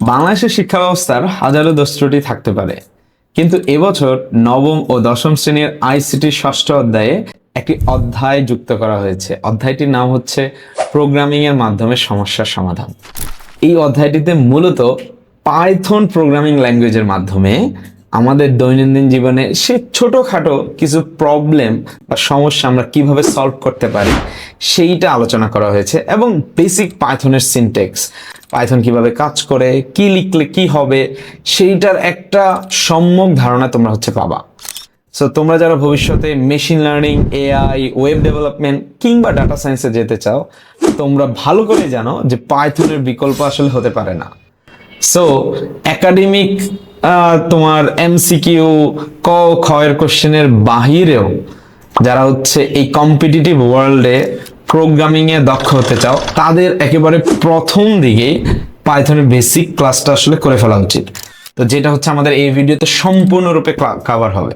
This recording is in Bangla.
বাংলাদেশের শিক্ষা ব্যবস্থার হাজারো দোষ ত্রুটি থাকতে পারে, কিন্তু এবছর নবম ও দশম শ্রেণীর আইসিটি ষষ্ঠ অধ্যায়ে একটি অধ্যায় যুক্ত করা হয়েছে। অধ্যায়টির নাম হচ্ছে প্রোগ্রামিং এর মাধ্যমে সমস্যার সমাধান। এই অধ্যায়টিতে মূলত পাইথন প্রোগ্রামিং ল্যাঙ্গুয়েজের মাধ্যমে আমাদের দৈনন্দিন জীবনে সে ছোটখাটো কিছু প্রবলেম বা সমস্যা আমরা কিভাবে সলভ করতে পারি সেইটা আলোচনা করা হয়েছে, এবং বেসিক পাইথনের সিনট্যাক্স, পাইথন কিভাবে কাজ করে, কি লিখলে কি হবে, সেইটার একটা সম্যক ধারণা তোমরা পাবা। সো তোমরা যারা ভবিষ্যতে machine learning, AI, web development কিংবা ডাটা সায়েন্সে যেতে চাও, তোমরা ভালো করে জানো যে পাইথনের বিকল্প আসলে হতে পারে না। সো একাডেমিক তোমার এমসিকিউ, ক খ এর কোশ্চেনের বাহিরেও যারা এই কম্পিটিটিভ ওয়ার্ল্ডে প্রোগ্রামিং এ দক্ষ হতে চাও, তাদের একেবারে প্রথম দিকে পাইথনের বেসিক ক্লাসটা আসলে করে ফেলা উচিত। তো যেটা আমাদের এই ভিডিওতে সম্পূর্ণরূপে কভার হবে।